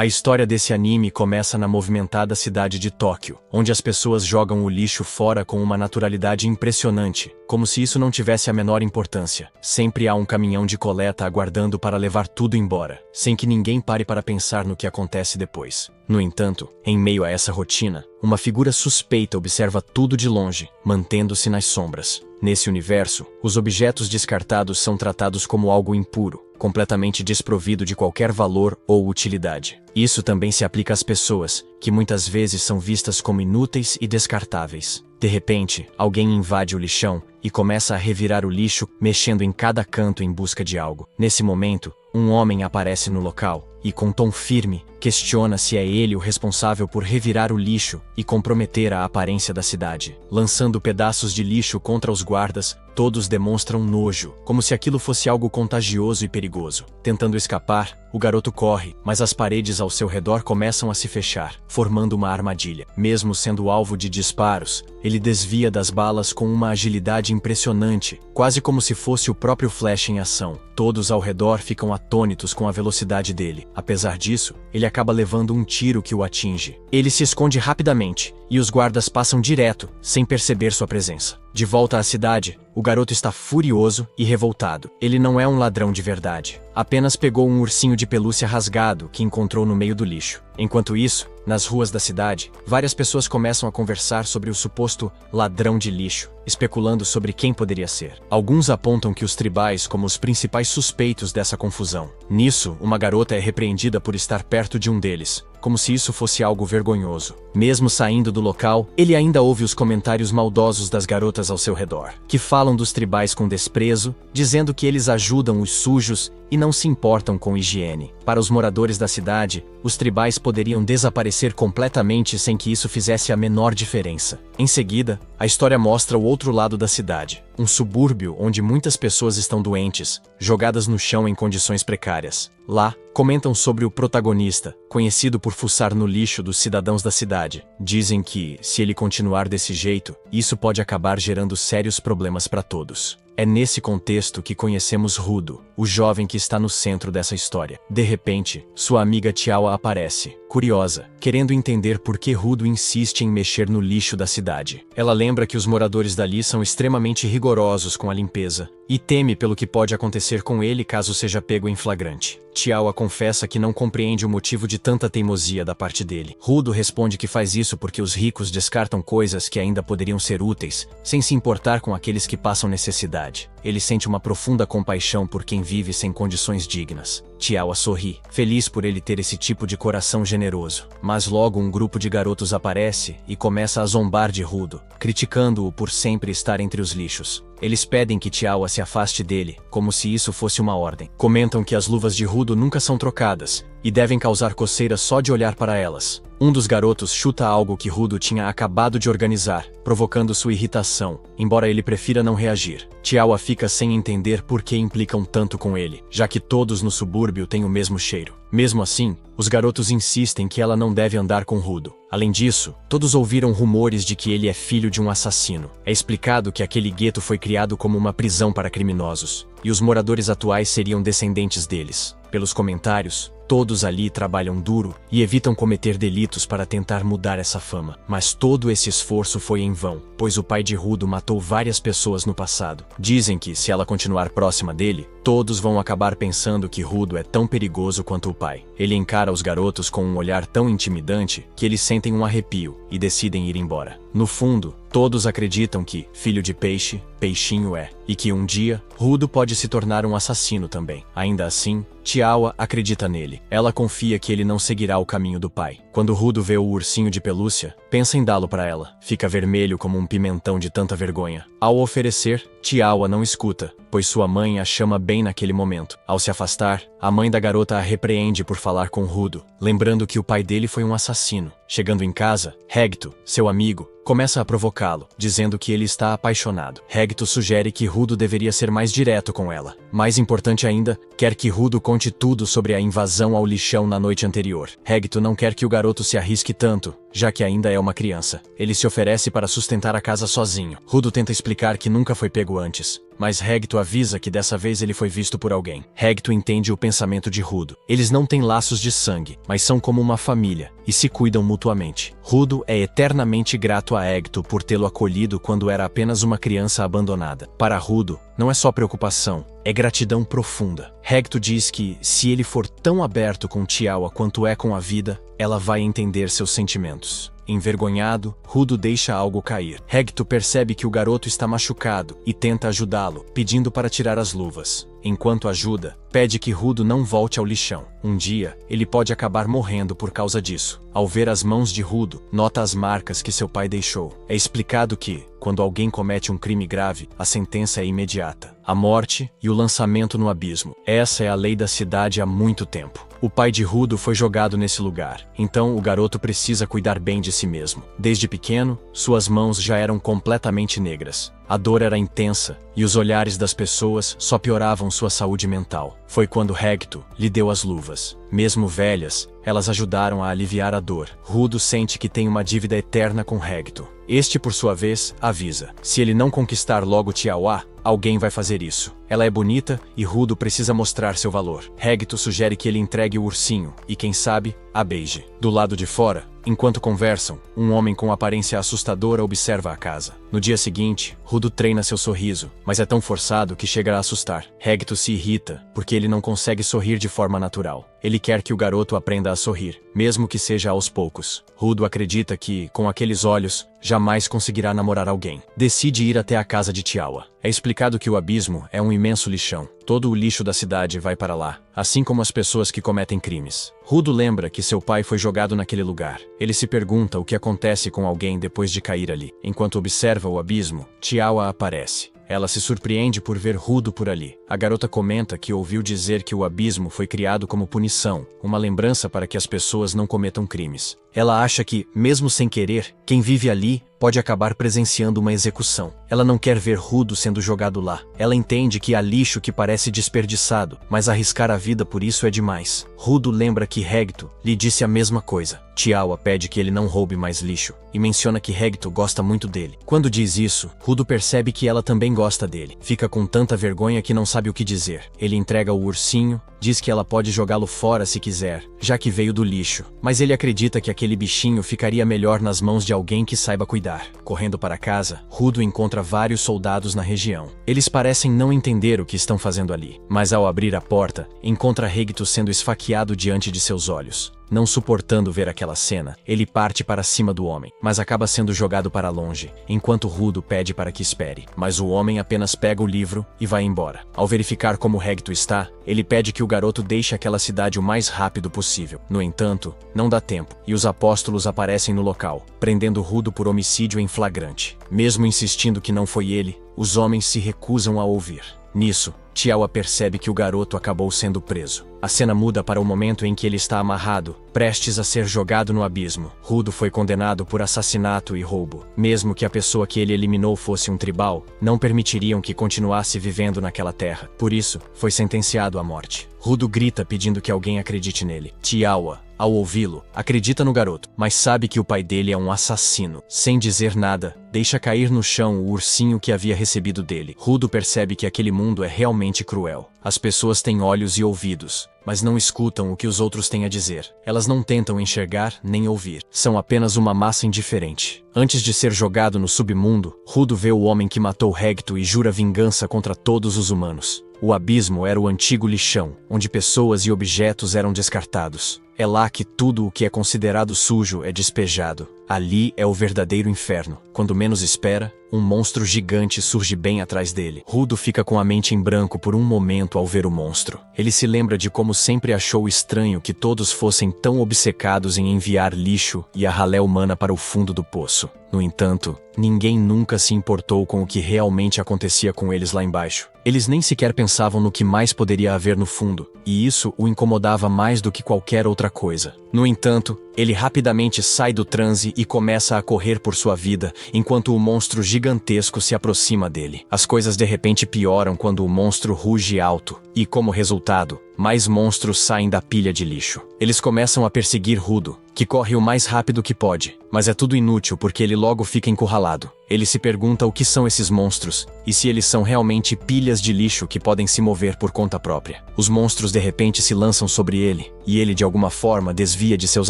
A história desse anime começa na movimentada cidade de Tóquio, onde as pessoas jogam o lixo fora com uma naturalidade impressionante, como se isso não tivesse a menor importância. Sempre há um caminhão de coleta aguardando para levar tudo embora, sem que ninguém pare para pensar no que acontece depois. No entanto, em meio a essa rotina, uma figura suspeita observa tudo de longe, mantendo-se nas sombras. Nesse universo, os objetos descartados são tratados como algo impuro, completamente desprovido de qualquer valor ou utilidade. Isso também se aplica às pessoas, que muitas vezes são vistas como inúteis e descartáveis. De repente, alguém invade o lixão e começa a revirar o lixo, mexendo em cada canto em busca de algo. Nesse momento, um homem aparece no local e, com tom firme, questiona se é ele o responsável por revirar o lixo e comprometer a aparência da cidade. Lançando pedaços de lixo contra os guardas, todos demonstram nojo, como se aquilo fosse algo contagioso e perigoso. Tentando escapar, o garoto corre, mas as paredes ao seu redor começam a se fechar, formando uma armadilha. Mesmo sendo alvo de disparos, ele desvia das balas com uma agilidade impressionante, quase como se fosse o próprio Flash em ação. Todos ao redor ficam atônitos com a velocidade dele. Apesar disso, ele acaba levando um tiro que o atinge. Ele se esconde rapidamente, e os guardas passam direto, sem perceber sua presença. De volta à cidade, o garoto está furioso e revoltado. Ele não é um ladrão de verdade. Apenas pegou um ursinho de pelúcia rasgado que encontrou no meio do lixo. Enquanto isso, nas ruas da cidade, várias pessoas começam a conversar sobre o suposto ladrão de lixo, especulando sobre quem poderia ser. Alguns apontam que os tribais como os principais suspeitos dessa confusão. Nisso, uma garota é repreendida por estar perto de um deles, como se isso fosse algo vergonhoso. Mesmo saindo do local, ele ainda ouve os comentários maldosos das garotas ao seu redor, que falam dos tribais com desprezo, dizendo que eles ajudam os sujos e não se importam com higiene. Para os moradores da cidade, os tribais poderiam desaparecer completamente sem que isso fizesse a menor diferença. Em seguida, a história mostra o outro lado da cidade, um subúrbio onde muitas pessoas estão doentes, jogadas no chão em condições precárias. Lá, comentam sobre o protagonista, conhecido por fuçar no lixo dos cidadãos da cidade. Dizem que, se ele continuar desse jeito, isso pode acabar gerando sérios problemas para todos. É nesse contexto que conhecemos Rudo, o jovem que está no centro dessa história. De repente, sua amiga Tiawa aparece, curiosa, querendo entender por que Rudo insiste em mexer no lixo da cidade. Ela lembra que os moradores dali são extremamente rigorosos com a limpeza, e teme pelo que pode acontecer com ele caso seja pego em flagrante. Tiawa confessa que não compreende o motivo de tanta teimosia da parte dele. Rudo responde que faz isso porque os ricos descartam coisas que ainda poderiam ser úteis, sem se importar com aqueles que passam necessidade. Ele sente uma profunda compaixão por quem vive sem condições dignas. Tiawa sorri, feliz por ele ter esse tipo de coração generoso. Mas logo um grupo de garotos aparece e começa a zombar de Rudo, criticando-o por sempre estar entre os lixos. Eles pedem que Tiawa se afaste dele, como se isso fosse uma ordem. Comentam que as luvas de Rudo nunca são trocadas, e devem causar coceira só de olhar para elas. Um dos garotos chuta algo que Rudo tinha acabado de organizar, provocando sua irritação, embora ele prefira não reagir. Tiawa fica sem entender por que implicam tanto com ele, já que todos no subúrbio têm o mesmo cheiro. Mesmo assim, os garotos insistem que ela não deve andar com Rudo. Além disso, todos ouviram rumores de que ele é filho de um assassino. É explicado que aquele gueto foi criado como uma prisão para criminosos, e os moradores atuais seriam descendentes deles. Pelos comentários, todos ali trabalham duro e evitam cometer delitos para tentar mudar essa fama. Mas todo esse esforço foi em vão, pois o pai de Rudo matou várias pessoas no passado. Dizem que, se ela continuar próxima dele, todos vão acabar pensando que Rudo é tão perigoso quanto o pai. Ele encara os garotos com um olhar tão intimidante que eles sentem um arrepio e decidem ir embora. No fundo, todos acreditam que, filho de peixe, peixinho é, e que um dia, Rudo pode se tornar um assassino também. Ainda assim, Tiawa acredita nele. Ela confia que ele não seguirá o caminho do pai. Quando Rudo vê o ursinho de pelúcia, pensa em dá-lo para ela. Fica vermelho como um pimentão de tanta vergonha. Ao oferecer, Tiawa não escuta, pois sua mãe a chama bem naquele momento. Ao se afastar, a mãe da garota a repreende por falar com Rudo, lembrando que o pai dele foi um assassino. Chegando em casa, Regto, seu amigo, começa a provocá-lo, dizendo que ele está apaixonado. Regto sugere que Rudo deveria ser mais direto com ela. Mais importante ainda, quer que Rudo conte tudo sobre a invasão ao lixão na noite anterior. Regto não quer que o garoto se arrisque tanto, já que ainda é uma criança. Ele se oferece para sustentar a casa sozinho. Rudo tenta explicar que nunca foi pego antes, mas Hegito avisa que dessa vez ele foi visto por alguém. Hegito entende o pensamento de Rudo. Eles não têm laços de sangue, mas são como uma família, e se cuidam mutuamente. Rudo é eternamente grato a Hegito por tê-lo acolhido quando era apenas uma criança abandonada. Para Rudo, não é só preocupação, é gratidão profunda. Hegito diz que, se ele for tão aberto com Tiawa quanto é com a vida, ela vai entender seus sentimentos. Envergonhado, Rudo deixa algo cair. Hegito percebe que o garoto está machucado e tenta ajudá-lo, pedindo para tirar as luvas. Enquanto ajuda, pede que Rudo não volte ao lixão. Um dia, ele pode acabar morrendo por causa disso. Ao ver as mãos de Rudo, nota as marcas que seu pai deixou. É explicado que, quando alguém comete um crime grave, a sentença é imediata: a morte e o lançamento no abismo. Essa é a lei da cidade há muito tempo. O pai de Rudo foi jogado nesse lugar, então o garoto precisa cuidar bem de si mesmo. Desde pequeno, suas mãos já eram completamente negras. A dor era intensa, e os olhares das pessoas só pioravam sua saúde mental. Foi quando Hegito lhe deu as luvas. Mesmo velhas, elas ajudaram a aliviar a dor. Rudo sente que tem uma dívida eterna com Hegito. Este, por sua vez, avisa: se ele não conquistar logo Tiawa, alguém vai fazer isso. Ela é bonita e Rudo precisa mostrar seu valor. Hegito sugere que ele entregue o ursinho e, quem sabe, a beije. Do lado de fora, enquanto conversam, um homem com aparência assustadora observa a casa. No dia seguinte, Rudo treina seu sorriso, mas é tão forçado que chega a assustar. Hegito se irrita, porque ele não consegue sorrir de forma natural. Ele quer que o garoto aprenda a sorrir, mesmo que seja aos poucos. Rudo acredita que, com aqueles olhos, jamais conseguirá namorar alguém. Decide ir até a casa de Tiawa. É explicado que o abismo é um imenso lixão. Todo o lixo da cidade vai para lá, assim como as pessoas que cometem crimes. Rudo lembra que seu pai foi jogado naquele lugar. Ele se pergunta o que acontece com alguém depois de cair ali. Enquanto observa o abismo, Tiawa aparece. Ela se surpreende por ver Rudo por ali. A garota comenta que ouviu dizer que o abismo foi criado como punição, uma lembrança para que as pessoas não cometam crimes. Ela acha que, mesmo sem querer, quem vive ali pode acabar presenciando uma execução. Ela não quer ver Rudo sendo jogado lá. Ela entende que há lixo que parece desperdiçado, mas arriscar a vida por isso é demais. Rudo lembra que Hegito lhe disse a mesma coisa. Tiawa pede que ele não roube mais lixo, e menciona que Hegito gosta muito dele. Quando diz isso, Rudo percebe que ela também gosta dele. Fica com tanta vergonha que não sabe o que dizer. Ele entrega o ursinho, diz que ela pode jogá-lo fora se quiser, já que veio do lixo. Mas ele acredita que aquele bichinho ficaria melhor nas mãos de alguém que saiba cuidar. Correndo para casa, Rudo encontra vários soldados na região. Eles parecem não entender o que estão fazendo ali, mas ao abrir a porta, encontra Hegito sendo esfaqueado diante de seus olhos. Não suportando ver aquela cena, ele parte para cima do homem, mas acaba sendo jogado para longe, enquanto Rudo pede para que espere. Mas o homem apenas pega o livro e vai embora. Ao verificar como Hegito está, ele pede que o garoto deixe aquela cidade o mais rápido possível. No entanto, não dá tempo, e os apóstolos aparecem no local, prendendo Rudo por homicídio em flagrante. Mesmo insistindo que não foi ele, os homens se recusam a ouvir. Nisso, Tiawa percebe que o garoto acabou sendo preso. A cena muda para o momento em que ele está amarrado, prestes a ser jogado no abismo. Rudo foi condenado por assassinato e roubo. Mesmo que a pessoa que ele eliminou fosse um tribal, não permitiriam que continuasse vivendo naquela terra. Por isso, foi sentenciado à morte. Rudo grita pedindo que alguém acredite nele. Tiawa, ao ouvi-lo, acredita no garoto, mas sabe que o pai dele é um assassino. Sem dizer nada, deixa cair no chão o ursinho que havia recebido dele. Rudo percebe que aquele mundo é realmente cruel. As pessoas têm olhos e ouvidos, mas não escutam o que os outros têm a dizer. Elas não tentam enxergar nem ouvir. São apenas uma massa indiferente. Antes de ser jogado no submundo, Rudo vê o homem que matou Hegito e jura vingança contra todos os humanos. O abismo era o antigo lixão, onde pessoas e objetos eram descartados. É lá que tudo o que é considerado sujo é despejado. Ali é o verdadeiro inferno. Quando menos espera, um monstro gigante surge bem atrás dele. Rudo fica com a mente em branco por um momento ao ver o monstro. Ele se lembra de como sempre achou estranho que todos fossem tão obcecados em enviar lixo e a ralé humana para o fundo do poço. No entanto, ninguém nunca se importou com o que realmente acontecia com eles lá embaixo. Eles nem sequer pensavam no que mais poderia haver no fundo, e isso o incomodava mais do que qualquer outra coisa. No entanto, ele rapidamente sai do transe e começa a correr por sua vida, enquanto o monstro gigantesco se aproxima dele. As coisas de repente pioram quando o monstro ruge alto, e como resultado, mais monstros saem da pilha de lixo. Eles começam a perseguir Rudo, que corre o mais rápido que pode, mas é tudo inútil porque ele logo fica encurralado. Ele se pergunta o que são esses monstros, e se eles são realmente pilhas de lixo que podem se mover por conta própria. Os monstros de repente se lançam sobre ele, e ele de alguma forma desvia de seus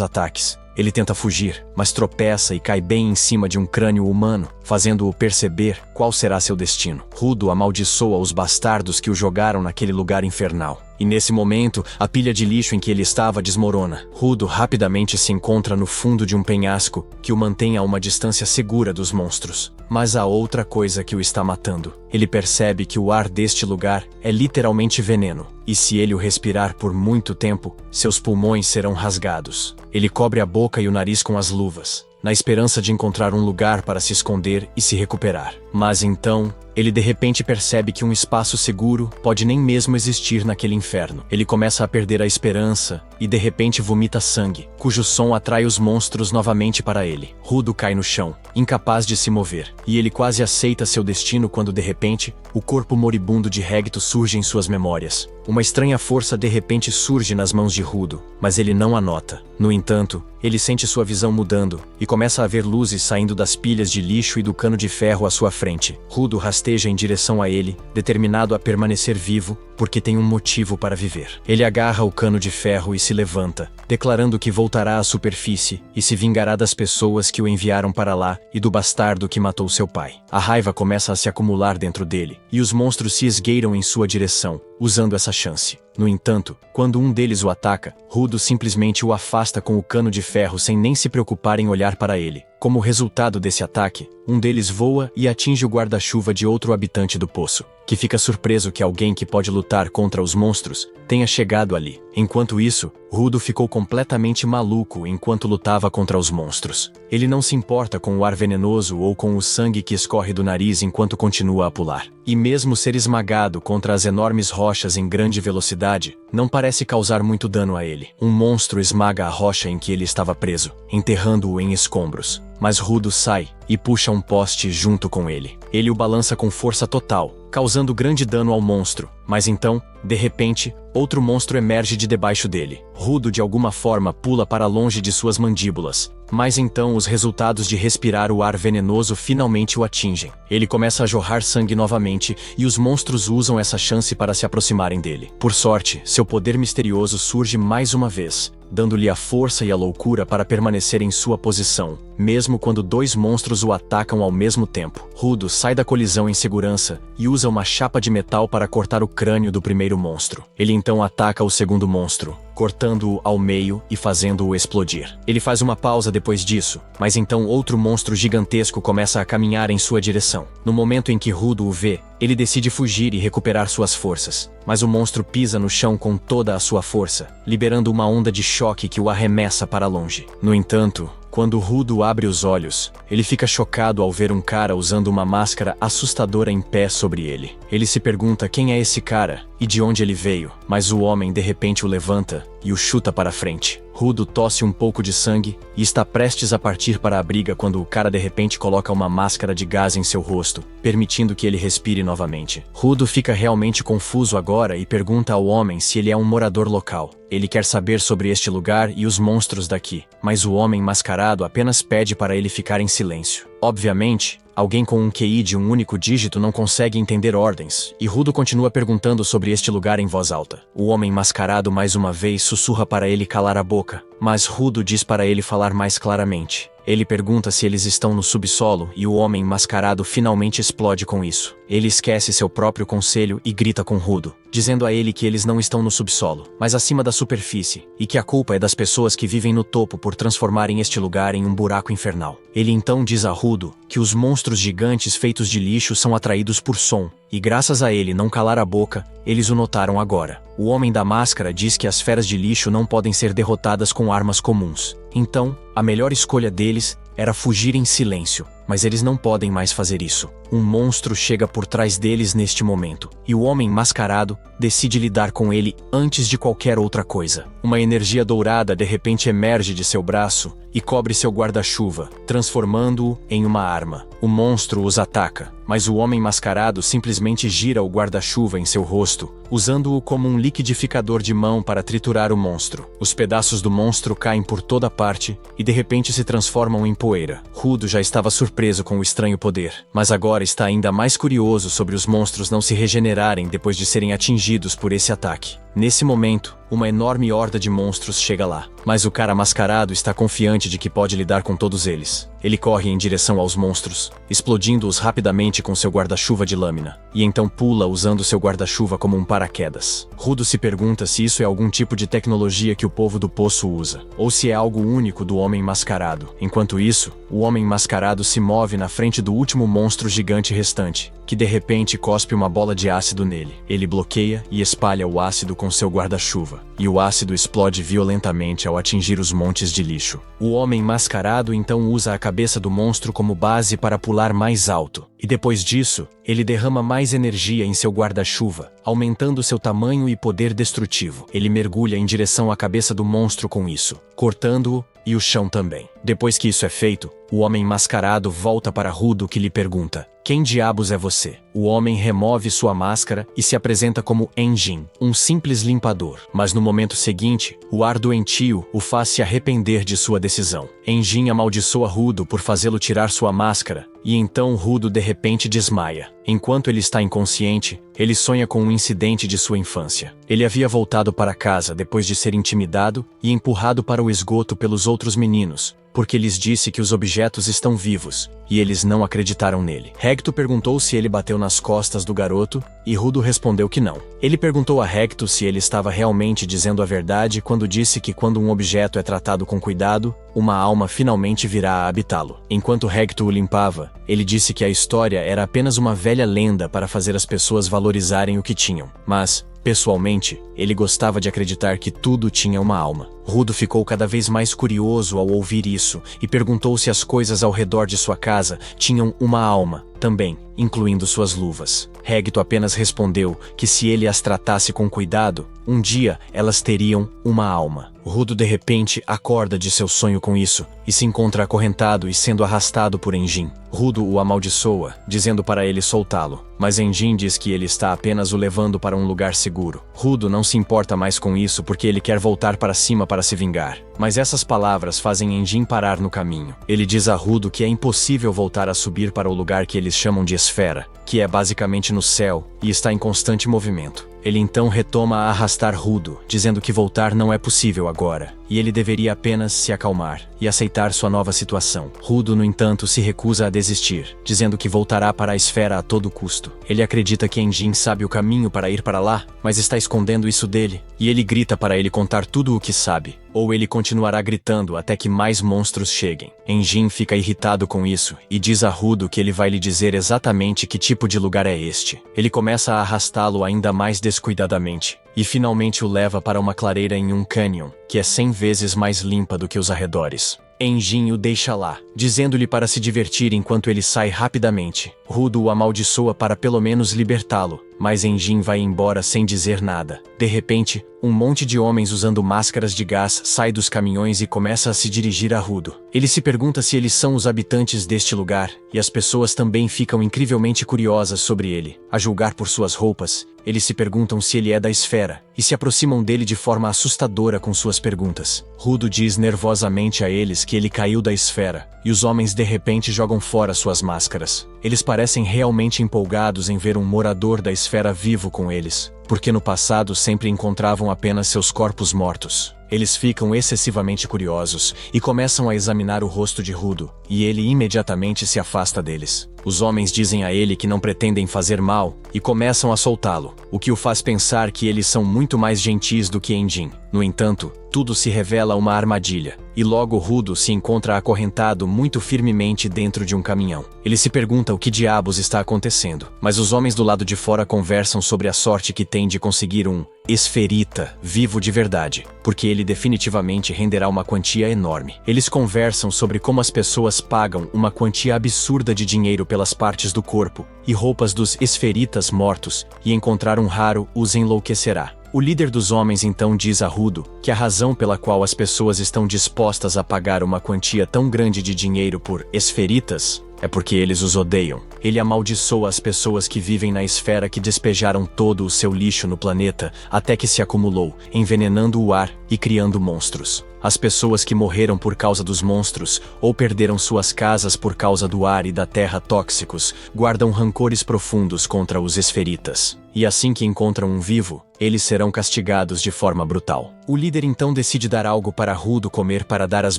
ataques. Ele tenta fugir, mas tropeça e cai bem em cima de um crânio humano, fazendo-o perceber qual será seu destino. Rudo amaldiçoa os bastardos que o jogaram naquele lugar infernal. E nesse momento, a pilha de lixo em que ele estava desmorona. Rudo rapidamente se encontra no fundo de um penhasco que o mantém a uma distância segura dos monstros. Mas há outra coisa que o está matando. Ele percebe que o ar deste lugar é literalmente veneno. E se ele o respirar por muito tempo, seus pulmões serão rasgados. Ele cobre a boca e o nariz com as luvas, na esperança de encontrar um lugar para se esconder e se recuperar. Mas então, ele de repente percebe que um espaço seguro pode nem mesmo existir naquele inferno. Ele começa a perder a esperança e de repente vomita sangue, cujo som atrai os monstros novamente para ele. Rudo cai no chão, incapaz de se mover, e ele quase aceita seu destino quando de repente, o corpo moribundo de Regto surge em suas memórias. Uma estranha força de repente surge nas mãos de Rudo, mas ele não a nota. No entanto, ele sente sua visão mudando e começa a ver luzes saindo das pilhas de lixo e do cano de ferro à sua frente. Rudo rasteja em direção a ele, determinado a permanecer vivo, porque tem um motivo para viver. Ele agarra o cano de ferro e se levanta, declarando que voltará à superfície e se vingará das pessoas que o enviaram para lá e do bastardo que matou seu pai. A raiva começa a se acumular dentro dele, e os monstros se esgueiram em sua direção, usando essa chance. No entanto, quando um deles o ataca, Rudo simplesmente o afasta com o cano de ferro sem nem se preocupar em olhar para ele. Como resultado desse ataque, um deles voa e atinge o guarda-chuva de outro habitante do poço, que fica surpreso que alguém que pode lutar contra os monstros tenha chegado ali. Enquanto isso, Rudo ficou completamente maluco enquanto lutava contra os monstros. Ele não se importa com o ar venenoso ou com o sangue que escorre do nariz enquanto continua a pular. E mesmo ser esmagado contra as enormes rochas em grande velocidade, não parece causar muito dano a ele. Um monstro esmaga a rocha em que ele estava preso, enterrando-o em escombros. Mas Rudo sai e puxa um poste junto com ele. Ele o balança com força total, causando grande dano ao monstro. Mas então, de repente, outro monstro emerge de debaixo dele. Rudo de alguma forma pula para longe de suas mandíbulas. Mas então os resultados de respirar o ar venenoso finalmente o atingem. Ele começa a jorrar sangue novamente e os monstros usam essa chance para se aproximarem dele. Por sorte, seu poder misterioso surge mais uma vez, dando-lhe a força e a loucura para permanecer em sua posição, mesmo quando dois monstros o atacam ao mesmo tempo. Rudo sai da colisão em segurança e usa uma chapa de metal para cortar o crânio do primeiro monstro. Ele então ataca o segundo monstro, cortando-o ao meio e fazendo-o explodir. Ele faz uma pausa depois disso, mas então outro monstro gigantesco começa a caminhar em sua direção. No momento em que Rudo o vê, ele decide fugir e recuperar suas forças, mas o monstro pisa no chão com toda a sua força, liberando uma onda de choque que o arremessa para longe. No entanto, quando Rudo abre os olhos, ele fica chocado ao ver um cara usando uma máscara assustadora em pé sobre ele. Ele se pergunta quem é esse cara e de onde ele veio, mas o homem de repente o levanta e o chuta para frente. Rudo tosse um pouco de sangue e está prestes a partir para a briga quando o cara de repente coloca uma máscara de gás em seu rosto, permitindo que ele respire novamente. Rudo fica realmente confuso agora e pergunta ao homem se ele é um morador local. Ele quer saber sobre este lugar e os monstros daqui, mas o homem mascarado apenas pede para ele ficar em silêncio. Obviamente, alguém com um QI de um único dígito não consegue entender ordens, e Rudo continua perguntando sobre este lugar em voz alta. O homem mascarado mais uma vez sussurra para ele calar a boca, mas Rudo diz para ele falar mais claramente. Ele pergunta se eles estão no subsolo e o homem mascarado finalmente explode com isso. Ele esquece seu próprio conselho e grita com Rudo, dizendo a ele que eles não estão no subsolo, mas acima da superfície, e que a culpa é das pessoas que vivem no topo por transformarem este lugar em um buraco infernal. Ele então diz a Rudo que os monstros gigantes feitos de lixo são atraídos por som, e graças a ele não calar a boca, eles o notaram agora. O homem da máscara diz que as feras de lixo não podem ser derrotadas com armas comuns. Então, a melhor escolha deles era fugir em silêncio, mas eles não podem mais fazer isso. um monstro chega por trás deles neste momento, e o homem mascarado decide lidar com ele antes de qualquer outra coisa. Uma energia dourada de repente emerge de seu braço e cobre seu guarda-chuva, transformando-o em uma arma. O monstro os ataca, mas o homem mascarado simplesmente gira o guarda-chuva em seu rosto, usando-o como um liquidificador de mão para triturar o monstro. Os pedaços do monstro caem por toda parte e de repente se transformam em poeira. Rudo já estava surpreso com o estranho poder, mas agora está ainda mais curioso sobre os monstros não se regenerarem depois de serem atingidos por esse ataque. Nesse momento, uma enorme horda de monstros chega lá, mas o cara mascarado está confiante de que pode lidar com todos eles. Ele corre em direção aos monstros, explodindo-os rapidamente com seu guarda-chuva de lâmina, e então pula usando seu guarda-chuva como um paraquedas. Rudo se pergunta se isso é algum tipo de tecnologia que o povo do poço usa, ou se é algo único do homem mascarado. Enquanto isso, o homem mascarado se move na frente do último monstro gigante restante, que de repente cospe uma bola de ácido nele. Ele bloqueia e espalha o ácido com seu guarda-chuva, e o ácido explode violentamente ao atingir os montes de lixo. O homem mascarado então usa a cabeça do monstro como base para pular mais alto, e depois disso, ele derrama mais energia em seu guarda-chuva, aumentando seu tamanho e poder destrutivo. Ele mergulha em direção à cabeça do monstro com isso, cortando-o e o chão também. Depois que isso é feito, o homem mascarado volta para Rudo, que lhe pergunta: "Quem diabos é você?" O homem remove sua máscara e se apresenta como Enjin, um simples limpador. Mas no momento seguinte, o ar doentio o faz se arrepender de sua decisão. Enjin amaldiçoa Rudo por fazê-lo tirar sua máscara, e então Rudo de repente desmaia. Enquanto ele está inconsciente, ele sonha com um incidente de sua infância. Ele havia voltado para casa depois de ser intimidado e empurrado para o esgoto pelos outros meninos, porque lhes disse que os objetos estão vivos, e eles não acreditaram nele. Recto perguntou se ele bateu nas costas do garoto, e Rudo respondeu que não. Ele perguntou a Recto se ele estava realmente dizendo a verdade quando disse que quando um objeto é tratado com cuidado, uma alma finalmente virá a habitá-lo. Enquanto Recto o limpava, ele disse que a história era apenas uma velha lenda para fazer as pessoas valorizarem o que tinham, mas, pessoalmente, ele gostava de acreditar que tudo tinha uma alma. Rudo ficou cada vez mais curioso ao ouvir isso e perguntou se as coisas ao redor de sua casa tinham uma alma, também, incluindo suas luvas. Recto apenas respondeu que se ele as tratasse com cuidado, um dia elas teriam uma alma. Rudo de repente acorda de seu sonho com isso e se encontra acorrentado e sendo arrastado por Enjin. Rudo o amaldiçoa, dizendo para ele soltá-lo, mas Enjin diz que ele está apenas o levando para um lugar seguro. Rudo não se importa mais com isso porque ele quer voltar para cima para se vingar, mas essas palavras fazem Enjin parar no caminho. Ele diz a Rudo que é impossível voltar a subir para o lugar que eles chamam de esfera, que é basicamente no céu e está em constante movimento. Ele então retoma a arrastar Rudo, dizendo que voltar não é possível agora, e ele deveria apenas se acalmar e aceitar sua nova situação. Rudo, no entanto, se recusa a desistir, dizendo que voltará para a esfera a todo custo. Ele acredita que Enjin sabe o caminho para ir para lá, mas está escondendo isso dele, e ele grita para ele contar tudo o que sabe, ou ele continuará gritando até que mais monstros cheguem. Enjin fica irritado com isso e diz a Rudo que ele vai lhe dizer exatamente que tipo de lugar é este. Ele começa a arrastá-lo ainda mais descuidadamente e finalmente o leva para uma clareira em um cânion, que é 100 vezes mais limpa do que os arredores. Enjin o deixa lá, dizendo-lhe para se divertir enquanto ele sai rapidamente. Rudo o amaldiçoa para pelo menos libertá-lo, mas Enjin vai embora sem dizer nada. De repente, um monte de homens usando máscaras de gás sai dos caminhões e começa a se dirigir a Rudo. Ele se pergunta se eles são os habitantes deste lugar, e as pessoas também ficam incrivelmente curiosas sobre ele. A julgar por suas roupas, eles se perguntam se ele é da esfera, e se aproximam dele de forma assustadora com suas perguntas. Rudo diz nervosamente a eles que ele caiu da esfera, e os homens de repente jogam fora suas máscaras. Eles parecem realmente empolgados em ver um morador da esfera vivo com eles, porque no passado sempre encontravam apenas seus corpos mortos. Eles ficam excessivamente curiosos e começam a examinar o rosto de Rudo, e ele imediatamente se afasta deles. Os homens dizem a ele que não pretendem fazer mal e começam a soltá-lo, o que o faz pensar que eles são muito mais gentis do que Enjin. No entanto, tudo se revela uma armadilha, e logo Rudo se encontra acorrentado muito firmemente dentro de um caminhão. Ele se pergunta o que diabos está acontecendo, mas os homens do lado de fora conversam sobre a sorte que tem de conseguir um esferita, vivo de verdade, porque ele definitivamente renderá uma quantia enorme. Eles conversam sobre como as pessoas pagam uma quantia absurda de dinheiro pelas partes do corpo e roupas dos esferitas mortos, e encontrar um raro os enlouquecerá. O líder dos homens então diz a Rudo que a razão pela qual as pessoas estão dispostas a pagar uma quantia tão grande de dinheiro por esferitas é porque eles os odeiam. Ele amaldiçoa as pessoas que vivem na esfera, que despejaram todo o seu lixo no planeta até que se acumulou, envenenando o ar e criando monstros. As pessoas que morreram por causa dos monstros ou perderam suas casas por causa do ar e da terra tóxicos guardam rancores profundos contra os esferitas. E assim que encontram um vivo, eles serão castigados de forma brutal. O líder então decide dar algo para Rudo comer para dar as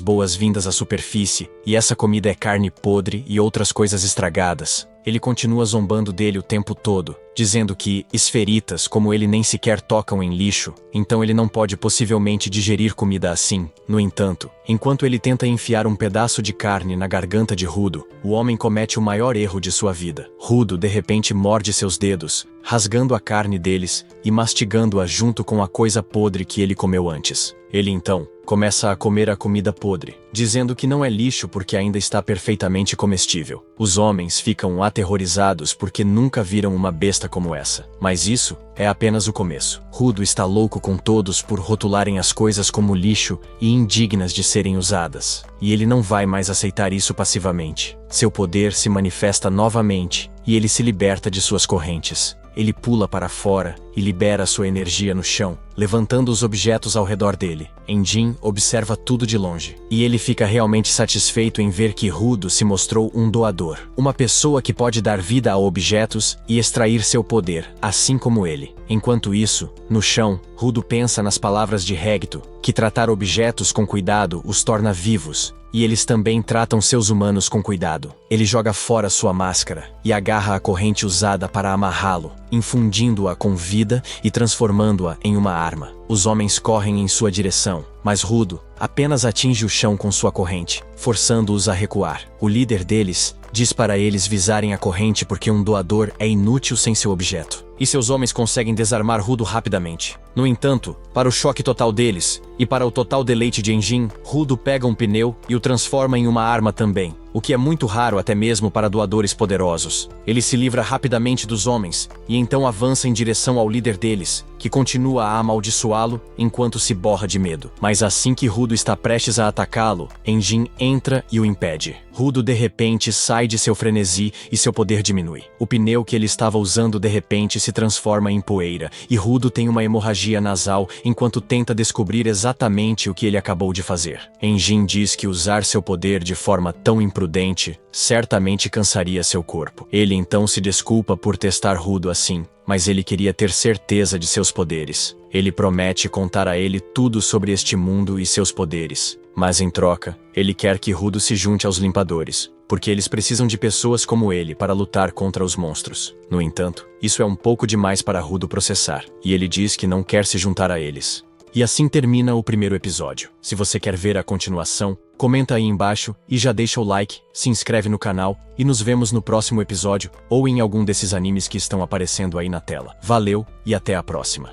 boas-vindas à superfície, e essa comida é carne podre e outras coisas estragadas. Ele continua zombando dele o tempo todo, dizendo que esferitas como ele nem sequer tocam em lixo, então ele não pode possivelmente digerir comida assim. No entanto, enquanto ele tenta enfiar um pedaço de carne na garganta de Rudo, o homem comete o maior erro de sua vida. Rudo de repente morde seus dedos, rasgando a carne deles e mastigando-a junto com a coisa podre que ele comeu antes. Ele então começa a comer a comida podre, dizendo que não é lixo porque ainda está perfeitamente comestível. Os homens ficam aterrorizados porque nunca viram uma besta como essa. Mas isso é apenas o começo. Rudo está louco com todos por rotularem as coisas como lixo e indignas de serem usadas. E ele não vai mais aceitar isso passivamente. Seu poder se manifesta novamente e ele se liberta de suas correntes. Ele pula para fora e libera sua energia no chão, levantando os objetos ao redor dele. Enjin observa tudo de longe, e ele fica realmente satisfeito em ver que Rudo se mostrou um doador, uma pessoa que pode dar vida a objetos e extrair seu poder, assim como ele. Enquanto isso, no chão, Rudo pensa nas palavras de Regto, que tratar objetos com cuidado os torna vivos, e eles também tratam seus humanos com cuidado. Ele joga fora sua máscara e agarra a corrente usada para amarrá-lo, infundindo-a com vida e transformando-a em uma arma. Os homens correm em sua direção, mas Rudo apenas atinge o chão com sua corrente, forçando-os a recuar. O líder deles diz para eles visarem a corrente porque um doador é inútil sem seu objeto. E seus homens conseguem desarmar Rudo rapidamente. No entanto, para o choque total deles, e para o total deleite de Enjin, Rudo pega um pneu e o transforma em uma arma também, o que é muito raro até mesmo para doadores poderosos. Ele se livra rapidamente dos homens, e então avança em direção ao líder deles, que continua a amaldiçoá-lo enquanto se borra de medo. Mas assim que Rudo está prestes a atacá-lo, Enjin entra e o impede. Rudo de repente sai de seu frenesi e seu poder diminui. O pneu que ele estava usando de repente se transforma em poeira, e Rudo tem uma hemorragia nasal enquanto tenta descobrir exatamente o que ele acabou de fazer. Enjin diz que usar seu poder de forma tão imprudente certamente cansaria seu corpo. Ele então se desculpa por testar Rudo assim, mas ele queria ter certeza de seus poderes. Ele promete contar a ele tudo sobre este mundo e seus poderes, mas em troca, ele quer que Rudo se junte aos limpadores, porque eles precisam de pessoas como ele para lutar contra os monstros. No entanto, isso é um pouco demais para Rudo processar, e ele diz que não quer se juntar a eles. E assim termina o primeiro episódio. Se você quer ver a continuação, comenta aí embaixo e já deixa o like, se inscreve no canal e nos vemos no próximo episódio ou em algum desses animes que estão aparecendo aí na tela. Valeu e até a próxima.